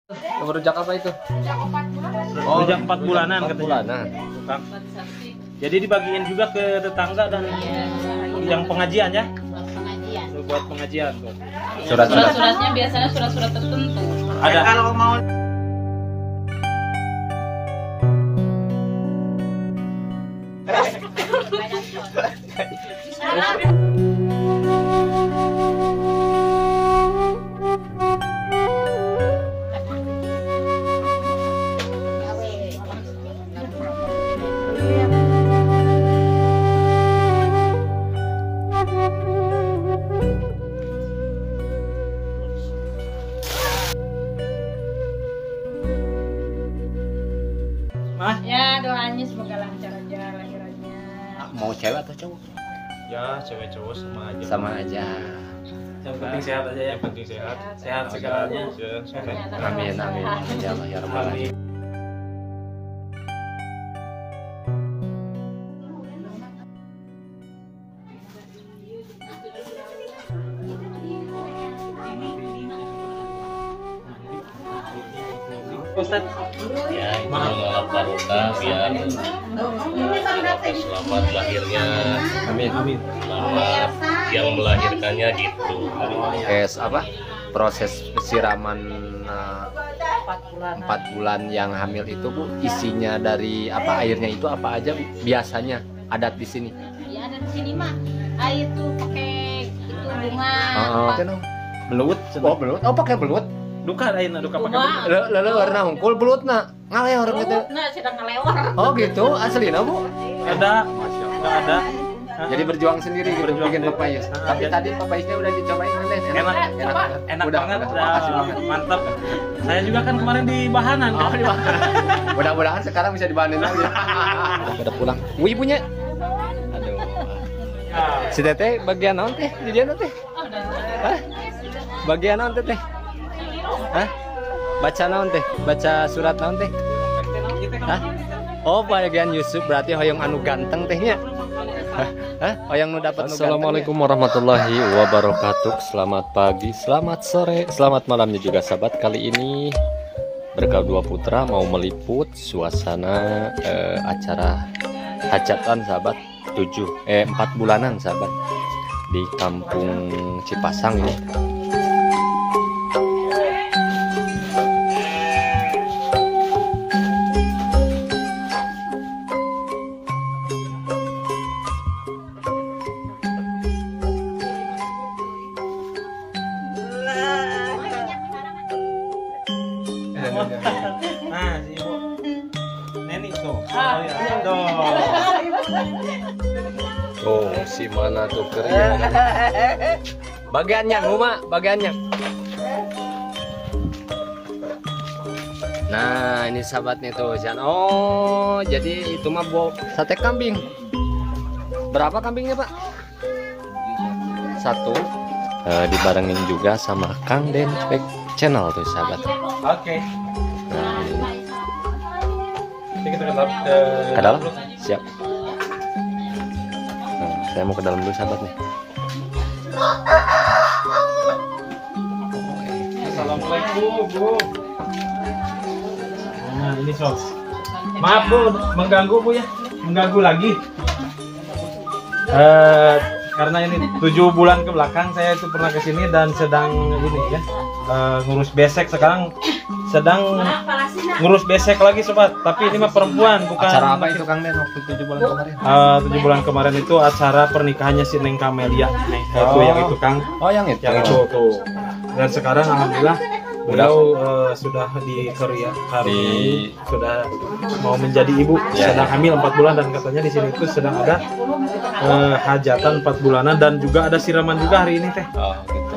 Rujak apa itu? Rujak 4 bulanan katanya. Bulanan. Bukan. Jadi dibagiin juga ke tetangga dan yang pengajian ya? Pengajian. Buat pengajian tuh. Surat-suratnya biasanya surat-surat tertentu. Ada. Kalau mau Ya doanya semoga lancar aja lahirannya. Mau cewek atau cowok? Ya, cewek cowok sama aja. Sama aja. Yang penting sehat aja ya. Yang penting sehat. Sehat segalanya. Amin amin. Ya Allah ya Rabbal alamin. Ustaz. Ya, itu menolak barokah biar selamat lahirnya. Amin. Amin. Selamat yang melahirkannya gitu. Apa? Proses siraman 4 bulan yang hamil itu Bu, isinya dari apa, airnya itu apa aja biasanya adat di sini? Ya ada di sini mah. Air tuh pakai itu bunga. Belut. Oh, belut. Oh, pakai belut. Duka ayeuna duka pakai. Lalu warna hungkul belutna ngaleor gitu. Nah, sedang ngelewar. Oh gitu, aslina Bu. Ada. Ada. Jadi berjuang sendiri gitu, bikin papayas. Tapi tadi papayasnya udah dicobain nanti. Enak Udah, banget, makasih banget. mantap. Saya juga kan kemarin di Bahanan. Oh, di mana? Mudah-mudahan sekarang bisa dibahanin lagi. Udah pulang. Wih punya. Aduh. Si Teteh bagian naon teh? Di dia teh? Hah? Bagian naon teh? Hah? Baca naon teh? Baca surat naon teh? Hah? Oh, bagian Yusuf berarti hoyong anu ganteng tehnya. Hah? Hoyong nu dapat. Assalamualaikum warahmatullahi wabarakatuh. Selamat pagi, selamat sore, selamat malamnya juga sahabat. Kali ini Berkah Dua Putra mau meliput suasana acara hajatan sahabat 4 bulanan sahabat di Kampung Cipasang ini. Nah, si Ibu. Neni tuh. Oh, si mana tuh keren. Bagiannya, Muma, bagiannya. Nah, ini sahabatnya tuh, Jan. Oh, jadi itu mah sate kambing. Berapa kambingnya, Pak? 1. Dibarengin juga sama Kang Denpek channel tuh, sahabat. Oke. Nah, Jadi kita ke dalam? Siap. Nah, saya mau ke dalam dulu, sahabat nih. Assalamualaikum, Bu. Nah, ini sos. Maaf, Bu, mengganggu, Bu ya. Mengganggu lagi. Karena ini 7 bulan ke belakang saya itu pernah ke sini dan sedang ini ya. Ngurus besek, sekarang sedang ngurus besek lagi sobat. Tapi ini mah perempuan, bukan. Acara apa itu Kang Den waktu 7 bulan kemarin? 7 bulan kemarin itu acara pernikahannya si Neng Kamelia. Itu yang itu Kang. Oh, yang itu. Yang itu tuh. Dan sekarang alhamdulillah beliau sudah sudah mau menjadi ibu, sedang hamil 4 bulan dan katanya di sini itu sedang ada hajatan 4 bulanan dan juga ada siraman juga hari ini teh. Oh, gitu.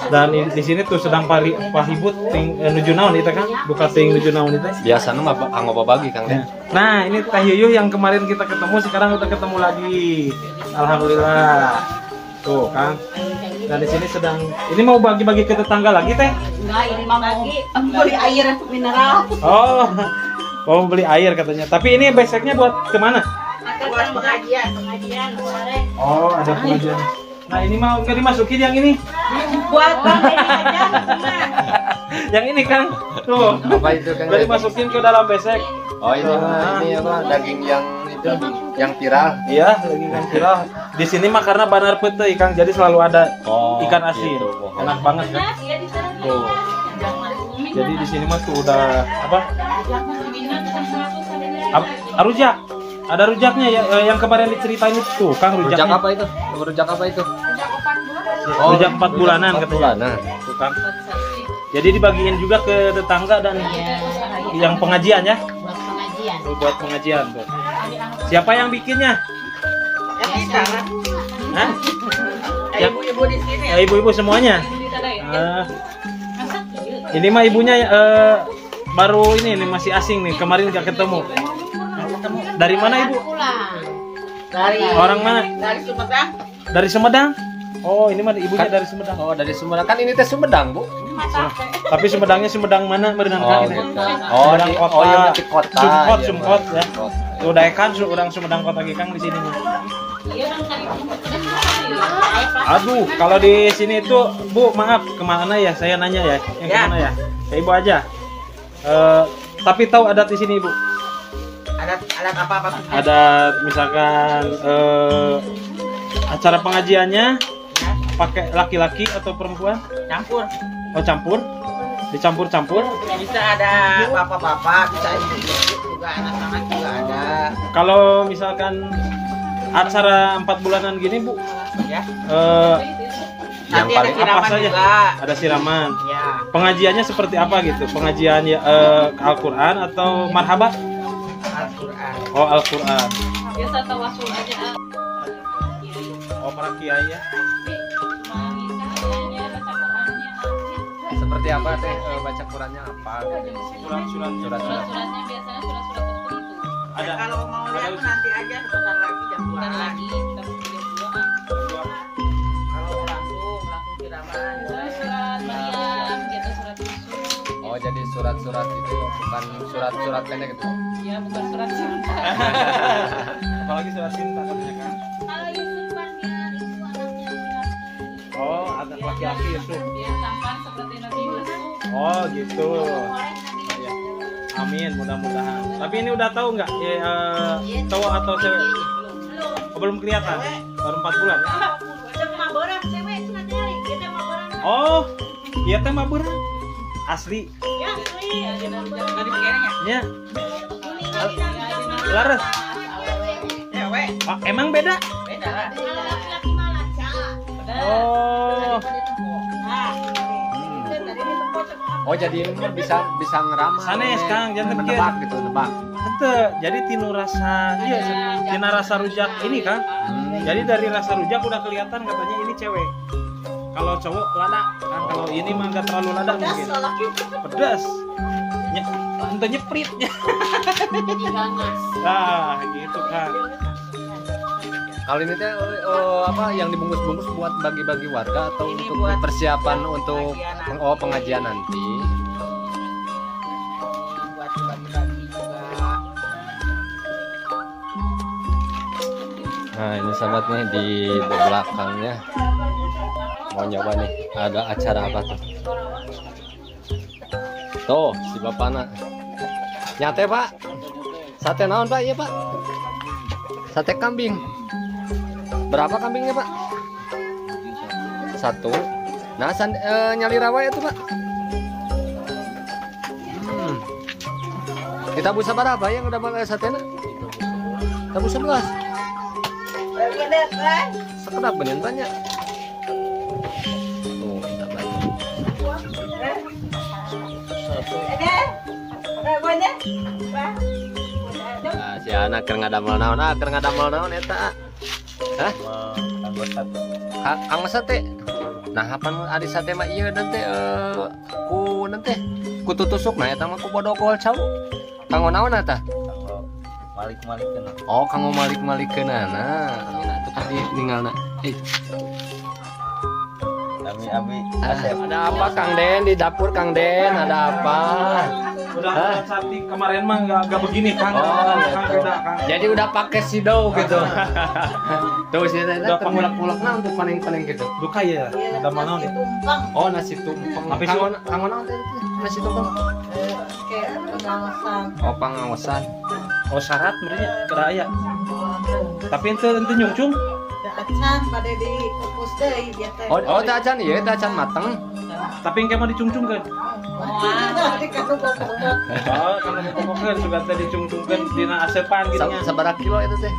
Dan di sini tuh sedang pahibut ting nuju naon itu kan, buka ting nuju naon itu. Biasanya mah anggo bagi Kang Den. Nah, ini Teh Yuyuh yang kemarin kita ketemu sekarang udah ketemu lagi. Alhamdulillah. Tuh, Kang. Dan di sini sedang ini mau bagi-bagi ke tetangga lagi, Teh? Enggak, ini mau beli air untuk mineral. Oh. Mau beli air katanya. Tapi ini beseknya buat kemana? Buat pengajian sore. Oh, ada pengajian. Nah, ini mau nggak dimasukin yang ini? Buat bang ini aja. Yang ini Kang, tuh. Apa itu Kang? Dari masukin ke dalam besek. Oh ini mah ini apa daging yang itu yang viral. Iya, daging yang viral. Di sini mah karena banar pete Kang, jadi selalu ada ikan asin. gitu. Enak banget kan? Tuh. Jadi di sini mah tuh udah apa? Rujak. Ada rujaknya ya, yang kemarin diceritain itu tuh, Kang rujaknya. Rujak apa itu? Rujak apa itu? Rujak 4 bulanan katanya. Nah, Tuh, Kang. Jadi dibagiin juga ke tetangga dan yang pengajian ya. Buat pengajian. Tuh, buat pengajian tuh. Siapa yang bikinnya? Hah? Ibu-ibu di sini Ya, ibu-ibu semuanya. Ini mah ibunya baru ini masih asing nih, kemarin nggak ketemu. Dari mana ibu? dari Orang mana? dari Sumedang. Dari Sumedang. Oh, ini mah ibunya dari Sumedang. oh dari Sumedang kan ini teh Sumedang bu. Tapi Sumedangnya Sumedang mana? Merenang Oh, ini. gitu. Sumedang kota. Oh, yang di kota. Sumkot, Iya, Sumkot ya. Sumkot. Tuh daekan orang Sumedang kota Kang di sini mah. Aduh, kalau di sini itu Bu, maaf kemana ya? Saya nanya ya, yang Ya. kemana ya? Ke Ibu aja. Tapi tahu adat di sini Ibu? Alat apa? Ada misalkan acara pengajiannya pakai laki-laki atau perempuan? Campur. Oh campur? Dicampur-campur? Bisa ada bapak-bapak, bisa ibu-ibu juga, anak-anak juga ada. Kalau misalkan acara 4 bulanan gini Bu, Ya. Yang Nanti ada paling apa siraman saja? juga. Ada siraman. Ya. Pengajiannya seperti apa gitu? Pengajian ya, Al-Quran atau marhabah? Al-Quran. Oh Al-Quran. Biasa tawasul aja. Oh para kiai ya. Seperti apa teh baca Qurannya apa? Surat-surat. Surat-suratnya biasanya surat-surat tertentu. Ada. Kalau mau lihat nanti aja sebentar lagi jam 2. Bukan lagi, kita mesti jam 2. Kalau langsung siraman. Surat Maryam, gitu, surat Yusuf. Oh jadi surat-surat itu bukan surat-surat pendek itu. Ya, bukan surat cinta. Apalagi surat cinta katanya kan. Kalau Yusuf kan dia itu anaknya Yusuf. Oh ada laki-laki Yusuf. Dia tampan seperti Nabi Yusuf. Oh gitu. Ya. Amin mudah-mudahan. Tapi ini udah tahu nggak cowok atau cewek? Oh, belum kelihatan. Baru 4 bulan ya. Oh, iya teh mah beurang. Asli. Dari kayaknya. Ya. Laras. Cewek. Oh, emang beda? Beda lah. Oh. Oh jadi ini mah bisa ngeramal. Sanes, Kang, jangan pikir. Menebak gitu, nebak. Ente, jadi tinu rasa tina rasa rujak ini Kang. Jadi dari rasa rujak udah kelihatan katanya ini cewek. Kalau cowok lada, kan kalau ini mah nggak terlalu lada mungkin. Pedas. Ente nyepritnya. Jadi ganas. Nah, gitu Kang. Kalau ini teh apa yang dibungkus-bungkus buat bagi-bagi warga atau Ini untuk buat persiapan untuk pengajian pengajian nanti. Buat bagi-bagi juga. Nah ini sahabat nih di belakangnya mau nyoba nih ada acara apa tuh? Tuh si bapakna nyate pak, sate naon pak? Iya pak, sate kambing. Berapa kambingnya pak? 1. Nah nyali rawa itu pak. Kita busa berapa yang udah pakai satenya? Kita busa 11. Sekedap bener banyak. Tuh, kita banyak. Nah, si anak keur ngadamel naon eta. Hah? Kang sate. Nah, hapan ari sate mah ieu nanti ku nanti ku tutusuk nah eta mah ku bodokol cau. Kanggo naon eta? Malik-malikeun. Oh, kanggo malik-malikeun nah. Itu kan ditinggalna. Abi Ada apa Kang Den di dapur Kang Den? Ada apa? Udah cantik kemarin mah nggak begini Kang. Oh, Kang gitu. beda Kang. Jadi udah pakai sido gitu. Tuh si Teteh Udah terpulak-pulak nah untuk paling-paling gitu. Duka ya. Udah mana nih? tumpang Oh, nasi tumpeng. Tapi Kangen naon teh nasi tumpeng? kayak pengawasan Oh, pangawasan. Oh syarat mereka kira aya. Tapi ente nyungcung. acan pada di kupus deui dia teh. Oh, teh acan ieu teh acan mateng. Tapi engke mah dicungcungkeun. Di kanu bobot. Oh, kalau pokoknya sudah tadi dicungcungkeun dina asepan gitu nya. Sabaraha kilo itu teh?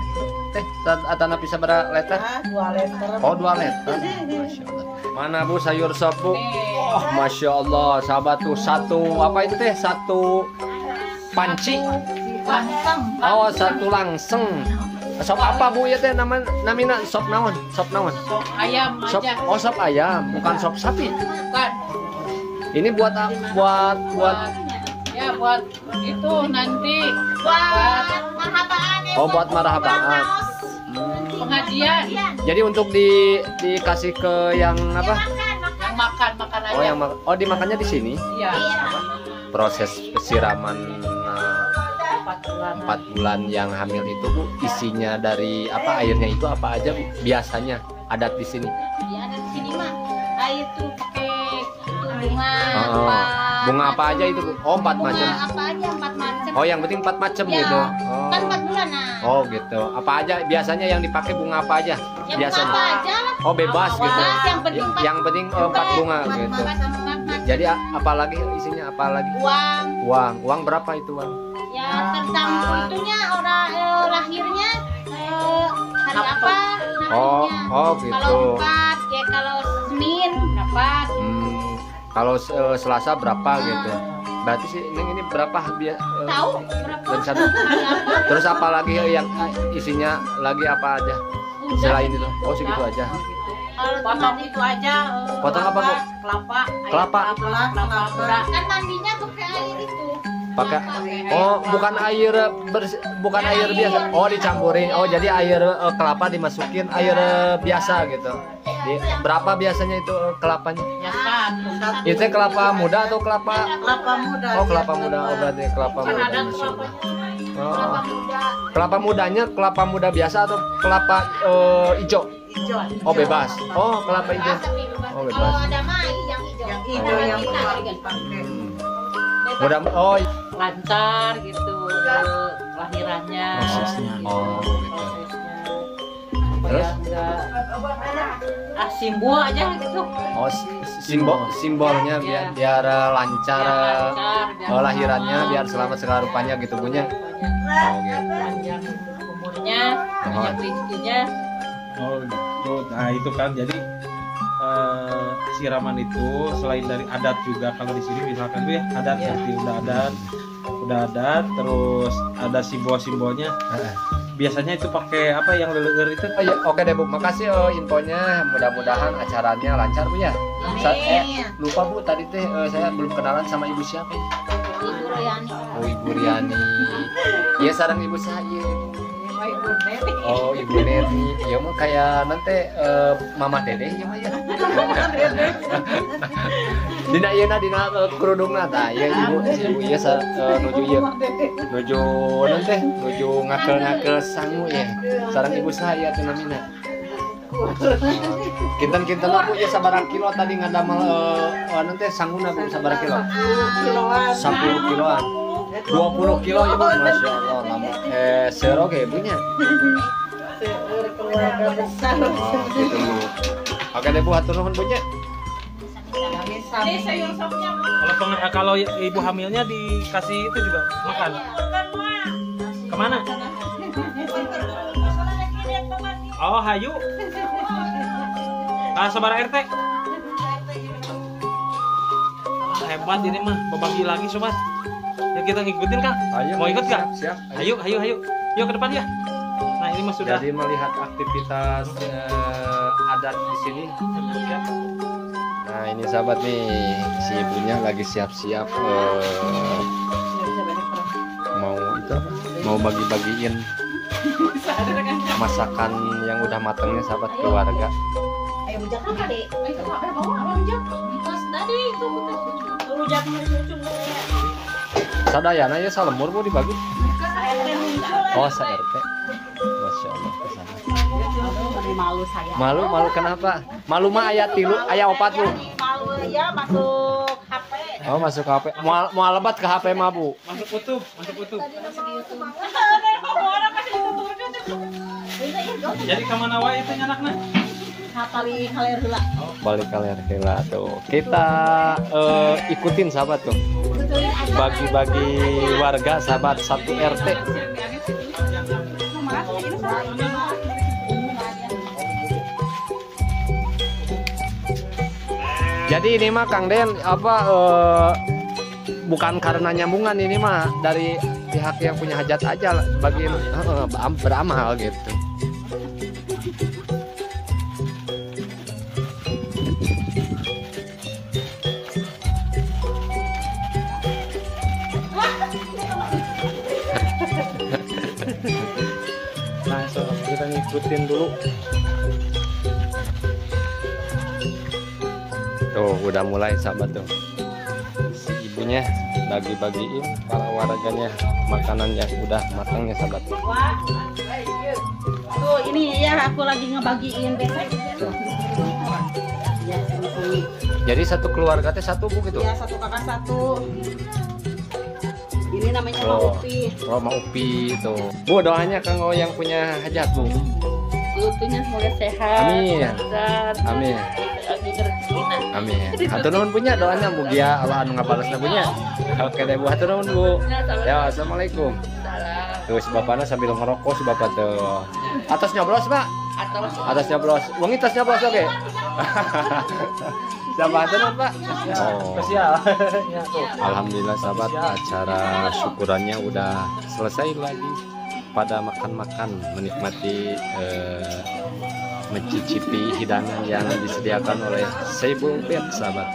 Teh atana bisa sabaraha liter? 2 liter. Oh, 2 liter. Masya Allah. Mana Bu sayur sop Bu? Oh, Masya Allah. Sahabat tuh satu apa itu teh? Satu panci. Langsung. Oh, satu langseng. Sop apa Bu ya teh namina sop naon? Sop naon? Ayam Sop aja. oh sop ayam, bukan sop sapi. Bukan. Ini buat Ya buat itu nanti Buat marhabaan ya. oh buat marhabaan. pengajian Jadi untuk dikasih ke yang apa? yang makan Oh aja. yang oh dimakannya di sini. Iya. Proses siraman 4 bulan. 4 bulan yang hamil itu Bu, isinya dari apa airnya itu apa aja Bu? Biasanya adat di sini. Ya ada di sini mah. Air tuh pakai itu bunga. Oh, bunga apa aja itu Bu? Oh 4 Bunga macam. apa aja 4 macam. Oh yang penting 4 macam Ya, gitu. Kan 4 bulan nah. Oh gitu. Apa aja biasanya yang dipakai bunga apa aja? Yang Biasanya. apa aja lah. Oh bebas gitu. Bebas, yang penting Yang penting 4 bunga Empat gitu. bunga sama 4 macam. Jadi apalagi isinya apalagi? Uang. Uang berapa itu uang? Ya tergantung itunya orang lahirnya hari apa Oh, namanya. oh gitu. Kalau 4 ya kalau Senin dapat. Kalau Selasa berapa gitu? Berarti sih ini berapa biar Tahu berapa? dan satu. Hari apa? Terus apa lagi yang isinya lagi apa aja? Udah. Selain itu, oh segitu aja. Kalau Potong cuma itu aja. Potong apa, Bu? Kelapa. Kelapa. Kelapa muda. kan mandinya pakai air itu. Pakai oh bukan air bukan air biasa. Oh dicampurin. Oh jadi air kelapa dimasukin air biasa gitu. Berapa biasanya itu kelapanya? Ya satu. Itu kelapa muda atau kelapa? Kelapa muda. Oh kelapa muda. Oh berarti kelapa Kan muda. ada Masya Allah. kelapa. Oh. Kelapa muda. Kelapa mudanya kelapa muda biasa atau kelapa hijau? Hijau. Oh bebas. Oh kelapa hijau. Tapi bebas. Oh, bebas. Kalau ada mah yang hijau. Yang hijau yang Kita pernah kali kan. dipakai. Mudah. Oh. Lancar gitu lahirannya. Prosesnya. Oh gitu. Prosesnya. Terus? Supaya enggak simbol aja gitu. Oh simbolnya biar lancar. Biar Lahirannya biar selamat segala rupanya gitu punya. Oh gitu. panjang umurnya, Oh. banyak rezekinya. Oh gitu. Nah itu kan jadi siraman itu selain dari adat juga kalau di sini misalkan tuh ya adat Ya. seperti udah adat terus ada simbol-simbolnya. Biasanya itu pakai apa yang leluhur itu? Oh, iya. Oke deh Bu, makasih infonya. Mudah-mudahan acaranya lancar Bu ya. Lupa Bu tadi teh saya belum kenalan sama ibu siapa ya? Ibu Royani. Oh Ibu Riani. Iya sarang ibu saya. Oh Ibu Neni. Iya mah kayak nanti Mama Dede ya mah ya. Dina ieu na dina kerudungna tah ya ibu si ibu ieu nuju ieu. Nuju nanti nuju ngakel-ngakel sangu ya. Sarang ibu saya teh namina. Kinten-kinten Bu ya sabaraha kilo tadi ngadamel nanti sanguna Bu sabaraha kilo? 10 kiloan. 20 kilo ya Bu, Masya Allah lama. Sero kayak ibunya. Keluarga besar. Oh gitu Bu. Oke deh Bu, hatur nuhun Bu nya. Ini sayur sopnya. Kalau ibu hamilnya dikasih itu juga makan. Kemana? Oh hayu. Sabar RT. Hebat ini mah, berbagi lagi sobat. Ya kita ngikutin Kang. Ayo, Mau ikut nggak? Siap. Ayo. Yuk ke depan ya. Nah ini mah sudah. Jadi melihat aktivitas adat di sini. Nah ini sahabat nih, si ibunya lagi siap-siap mau itu apa? Mau bagi-bagiin masakan yang udah matangnya sahabat keluarga. Ayo bujak apa deh? Itu apa bawa apa bujak? Pas tadi itu rujak cucu. Sadayana ya salemur mau dibagi. Oh, RT. Masya Allah kesana. Malu saya. Malu kenapa? Malu mah aya 3, aya 4 Bu. Malu ya masuk HP. Oh, masuk HP. Mau lebat ke HP mah Bu. Masuk kutub, masuk kutub. Jadi kemana wae itu anaknya? Balik kaler heula. Balik kalian heula tuh. Kita ikutin sahabat tuh. Bagi-bagi warga sahabat 1 RT. Jadi ini mah Kang Den bukan karena nyambungan, ini mah dari pihak yang punya hajat aja bagi beramal gitu. Nah, so, kita ngikutin dulu. Tuh udah mulai sahabat tuh, si ibunya bagi-bagiin para warganya makanan yang udah matangnya sahabat. Tuh ini ya aku lagi ngebagiin besek. Ya, Jadi satu keluarga teh satu Bu gitu. ya satu kakak satu. Ini namanya Pak Oh, Upi. Roma Upi itu. Bu doanya Kang O yang punya hajat Bu. Upinya semoga sehat. Amin. Sehat. Amin. Lagi rezekina. Amin. Hatur nuhun punya doanya mugia Allah anu ngabalesna punya. Oke deh Bu, hatur nuhun Bu. Ya, assalamualaikum. Tuh si bapaknya sambil ngerokok si bapak tuh. Atas nyoblos Pak. Atas nyoblos. Wangi tas nyoblos oke. Siapa hatur nuhun Pak? Oh. Spesial. Ya, tuh. Alhamdulillah sahabat, acara syukurannya udah selesai lagi. Pada makan-makan menikmati mencicipi hidangan yang disediakan oleh Seibul Bet sahabat.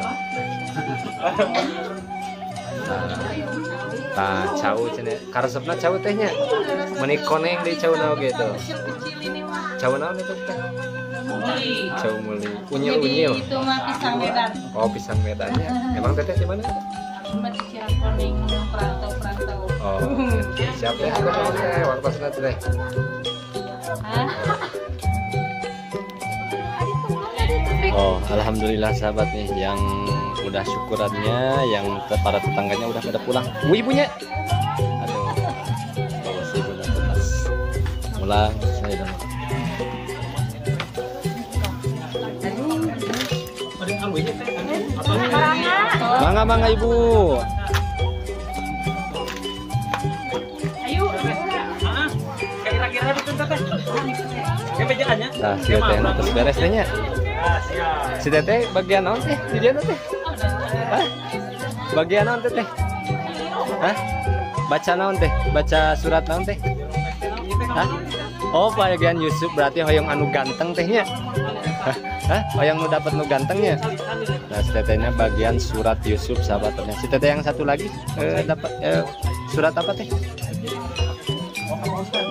Nah, cau cenah karesepna cau tehnya meuni koneng di cau naon gitu. Cau naon itu teh? Cau muli. Unyil-unyil. Itu mah pisang Medan. Oh, pisang Medannya. Emang teteh di mana? Cuma di Cirebon nih, perantau-perantau. Oh, siap deh. Waktu teh. Oh, alhamdulillah sahabat nih yang udah syukurannya, yang para tetangganya udah pada pulang. Bu ibunya. Aduh. Bawa si ibu pas pulang saya dong. Mangga ibu. Ayo. Kira-kira itu teh. Kayak bejaannya. Nah, si teteh terus beres tehnya. Si teteh bagian naon teh? Di dia teh. Hah? Bagian naon teh? Hah? Baca naon teh? Baca surat naon teh? Hah? Oh, bagian Yusuf berarti hoyong anu ganteng tehnya. Hah? Hoyong nu dapat nu gantengnya. Nah, si tetehnya bagian surat Yusuf sahabatnya. Si teteh yang satu lagi dapat surat apa teh?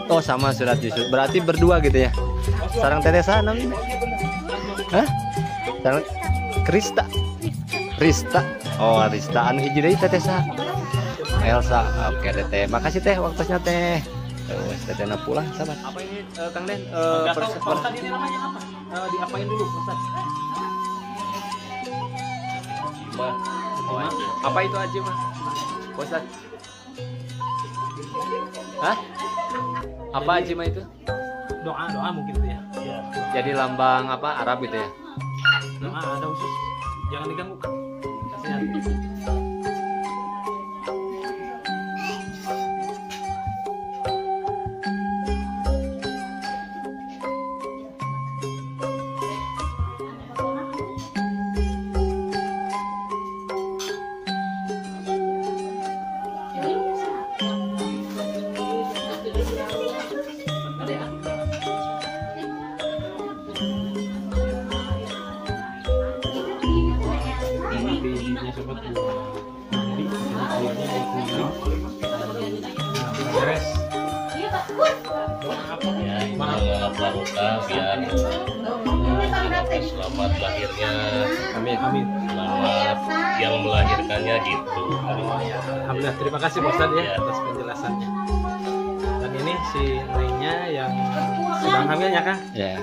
Oh, sama surat Yusuf. Berarti berdua gitu ya. Sarang teteh sana. Hah? Sarang Rista. Oh, Rista anu hiji deui teteh sa. Elsa. Oke deh teh. Makasih teh waktunya teh. Tetehna pulang sahabat. Apa ini Kang Den? Ustaz ini namanya apa? Diapain dulu Ustaz? Apa itu aja mah? Ustaz. Hah? Apa aja mah itu? Doa mungkin itu ya. Jadi lambang apa Arab gitu ya? Doa ada khusus. Jangan diganggu. Kasihan. Beres. Ya, itu mengalap barokah biar selamat lahirnya, Amin. Amin. selamat yang melahirkannya gitu. Alhamdulillah, terima kasih Pak Ustadz ya atas penjelasannya. Dan ini si Nengnya yang sedang hamilnya Kang. Ya.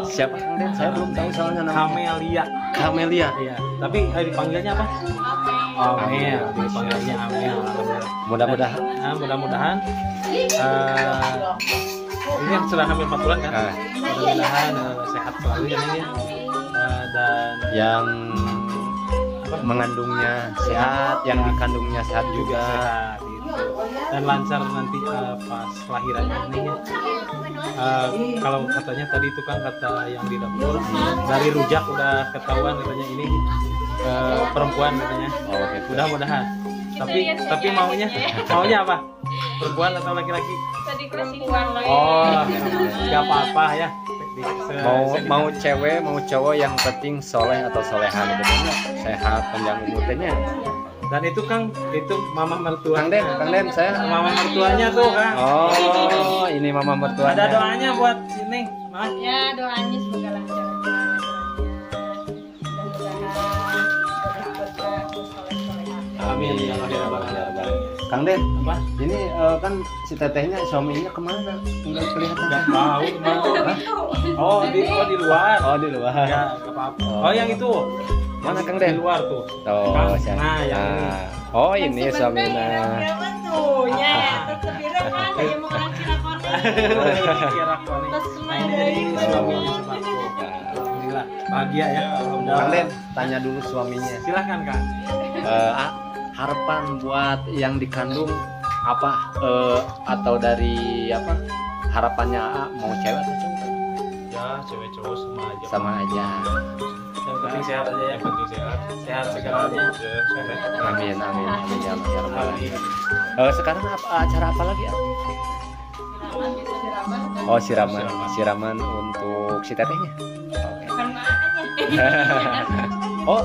Siapa Kang Den? Saya belum tahu soalnya namanya. Kamelia. Kamelia. Iya. Tapi dipanggilnya apa? Amel. Dipanggilnya Amel. Alhamdulillah. Mudah-mudahan. Nah, mudah-mudahan ini yang sudah hamil 4 bulan kan? Ah. Mudah-mudahan sehat selalu ya Neng ya. Dan Yang mengandungnya sehat, yang dikandungnya sehat juga. sehat gitu. Dan lancar nanti pas lahirannya ini ya. Kalau katanya tadi itu kan kata yang di dapur dari rujak udah ketahuan katanya ini perempuan katanya. Oh, gitu. Mudah-mudahan. Tapi maunya apa? Perempuan atau laki-laki? Tadi perempuan lagi. Oh, nggak apa-apa ya. Mau cewek, mau cowok, yang penting soleh atau solehan gitu. Sehat, panjang umurnya. Dan itu Kang, itu mama mertua. Kang Den, saya. Mama mertuanya tuh Kang. Oh, ini mama mertuanya. Ada doanya buat si Neng, Mas. Ya doanya semoga lancar aja. Amin. Amin. Kang Den, Apa? ini kan si tetehnya suaminya kemana? Nggak kelihatan. Nggak tahu kemana. Oh di luar. Oh, di luar. Ya, nggak apa-apa. Oh yang itu. Mana Kang Di Den? luar tuh. Oh, Kang. siapa? Nah, yang ini. Oh, ini suaminya. Tentunya ya, tetep mana yang mau orang Cirebon. Kira koni. Nah ini jadi suaminya sepatu. Alhamdulillah bahagia ya. Kang Den, tanya dulu suaminya. Silahkan Kang. Harapan buat yang dikandung apa, atau dari apa, harapannya mau cewek atau cowok? Ya cewek cowok sama aja. Sama aja. Yang penting sehat aja ya. Penting sehat. Sehat segalanya. Amin, amin, amin ya Allah, ya Rabbal Alamin. Sekarang acara apa lagi ya? Oh, siraman untuk si tetehnya. Oke. Oh,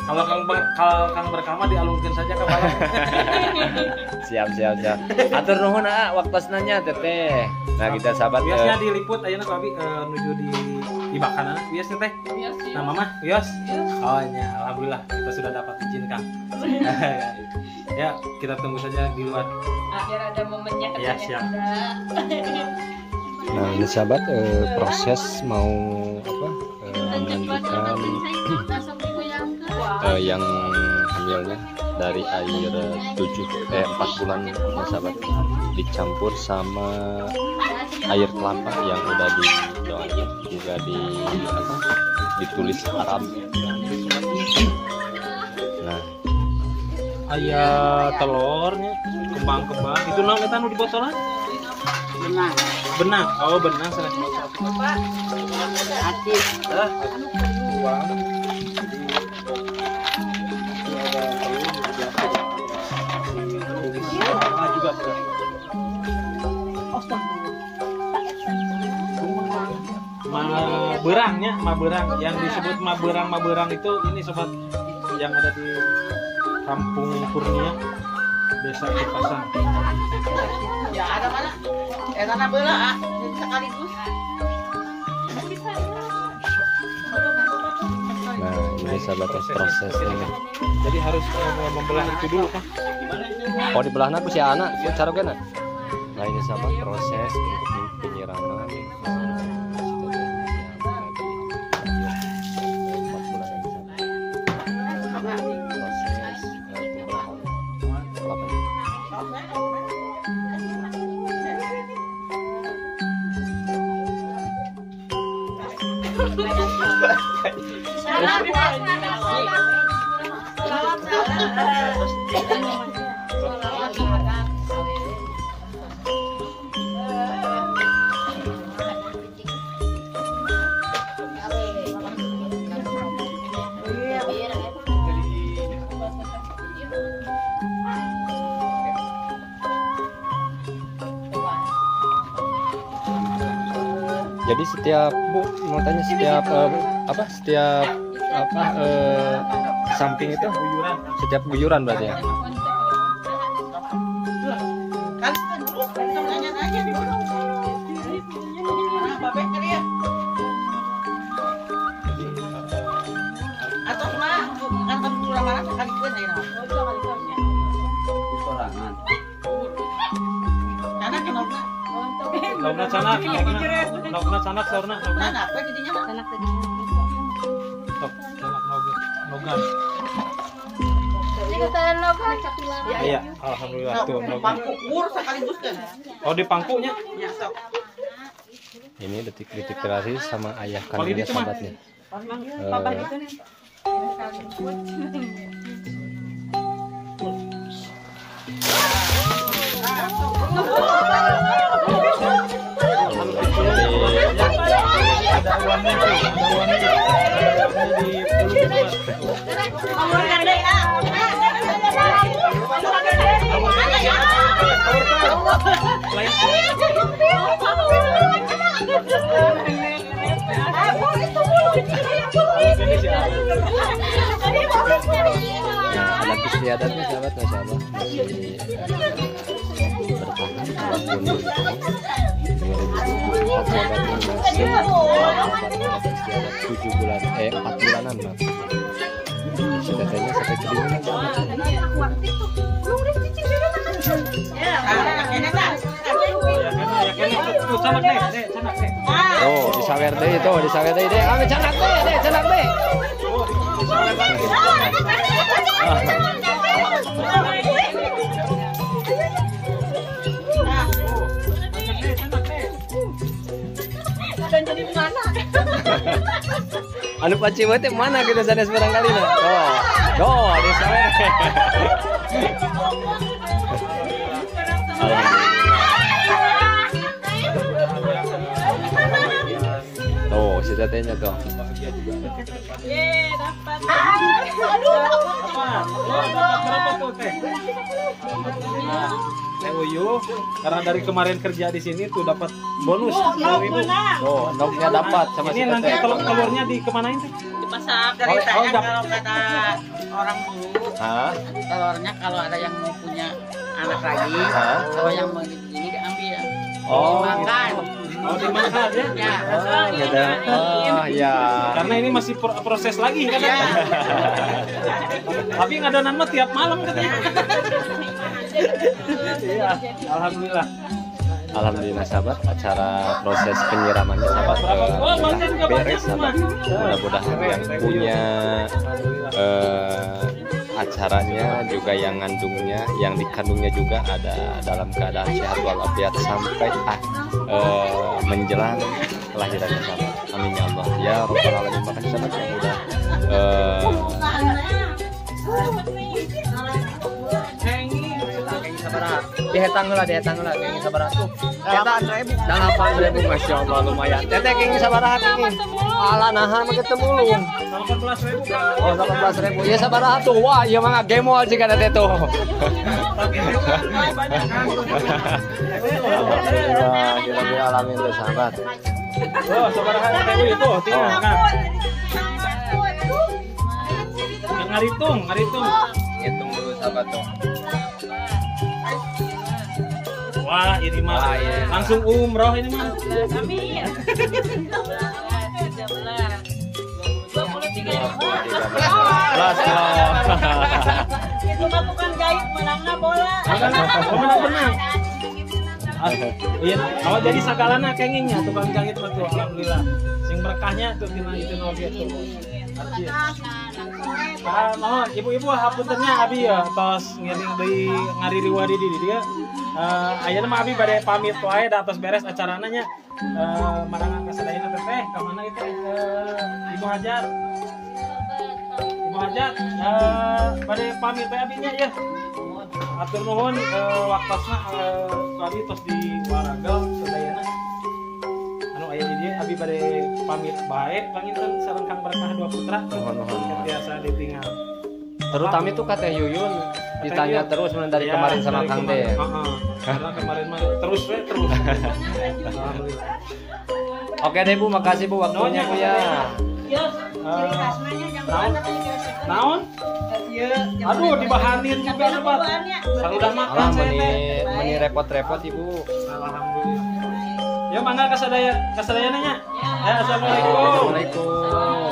Kalau Kang berkama dialungkan saja ke balap. siap. Atur nuhun waktu nanya teteh. Nah, kita sahabat Biasanya diliput ayeuna ku abi nuju di bakana. Biasnya teh. Nah, Mama, Yos. Oh, ya, alhamdulillah kita sudah dapat izin, Kang. Ya, kita tunggu saja di luar. Akhir ada momennya Ya, katanya. siap. Nah, ini sahabat proses mau apa? Melanjutkan yang hamilnya dari air 4 bulan ya sahabat, dicampur sama air kelapa yang udah didoain, juga ditulis Arab. Nah, Aya telurnya, kembang-kembang. Itu naon eta nu di botolan? Benang. Oh, benang salah satu. Hati. Juga maberang yang disebut maberang itu ini sobat yang ada di Kampung Kurnia, Desa Cipasang. Ya ada mana? Tanah beula sekaligus. nah ini sahabat prosesnya. Jadi harus membelah itu dulu kan? Oh, di belahna ku si anak, ku carogena. Nah, ini sahabat proses untuk penyiraman. Jadi setiap mau tanya setiap samping itu Guyuran. setiap guyuran berarti ya. Kan dulu nanya-nanya dulu. Babe kali ya. mana sekali pun aja nama. Sorangan. Karena kenapa? Nogna canak sorna. Mana apa jadinya? Anak tadi. Tok, canak nogna. Ini kata logo. Iya, alhamdulillah tuh nogna. Pangkukur sekaligus kan. Oh di pangkunya. Ya sok. Ini detik-detik terakhir sama ayah Kalau ini kandungnya cuma sahabatnya. Papa itu nih. Ada uangnya tuh, ada uangnya. Di Nomor ganda ya. Alat istiadatnya sahabat, masya Allah masih bertahan walaupun dengan sahabatnya masih dapat istiadat 7 bulan 4 bulanan lah. Istiadatnya sampai kedinginan sahabat. Oh, disawer deh deh. Kami canak deh. Dan jadi mana? Anu paci teh mana kita sanes barangkali na. Oh, disawer. Oh, si tetenya tuh. Ye, dapat. berapa tuh teh? Teh Uyu, karena dari kemarin kerja di sini tuh dapat bonus 10.000. Oh, noknya dapat sama si Ini nanti teteh. telurnya dikemanain teh? Dipasak ceritanya kalau kata orang dulu. Hah? Telurnya kalau ada yang mau punya anak lagi, Hah? kalau yang mau ini diambil. Oh. Dimakan. Oh dimakan ya? Ya. Oh, gitu. Oh, ya. Karena ini masih proses lagi kan? Tapi ngadonan mah tiap malam katanya. Iya, alhamdulillah. Alhamdulillah sahabat, acara proses penyiramannya sahabat beres sahabat. Mudah-mudahan yang punya acaranya juga yang ngandungnya, yang dikandungnya juga ada dalam keadaan sehat walafiat sampai menjelang kelahirannya sahabat. Amin ya Allah. Ya Rabbal alamin. Makasih sahabat yang udah dihetang lah kayaknya sabaraha tuh. Eta 8.000, masya Allah lumayan. Teteh kayaknya sabaraha kayaknya. Alah nahan mah ketemu lu. 18.000 kan? Oh 18.000. Ya sabaraha tuh. Wah, ieu mah gemol sih kana teh tuh. Alhamdulillah, kira-kira alamin tuh sahabat. Oh, sabaraha teh itu, tinggal kan. Ngaritung. Hitung dulu sahabat tuh. Wah, ini mah Wah, iya. langsung umroh ini mah. Amin. 13. Itu mah bukan jahit, menangna bola. Menang. Iya, awal jadi sagalana kengingnya tukang jahit mah tuh, alhamdulillah. Sing berkahnya tuh tina itu noge tuh. Arti. Mohon ibu-ibu hapuntennya abi ya tos ngiring deui ngaririwadi di dia. Ayeuna mah abi bade pamit wae da tos beres acarana nya. Marangan kasadayana teteh ka mana itu Ibu Hajar. Ibu Hajar bade pamit wae abinya ya. Atur nuhun waktosna abi tos di Waragel sadayana. Anu aya di dieu abi bade pamit bae panginten sareng Kang Berkah dua putra. Nuhun. Biasa ditinggal. Terutama itu kata Yuyun ditanya terus dari kemarin sama dari Kang kemarin. De. Karena kemarin mah terus. Alhamdulillah. Oke deh Bu, makasih Bu waktunya Bu ya. Naon? Aduh, dibahanin juga sobat. Saludah makan Alah saya teh. meni repot-repot Ibu. Alhamdulillah. Ya mangga kasadayana nya. Ya, assalamualaikum. Assalamualaikum.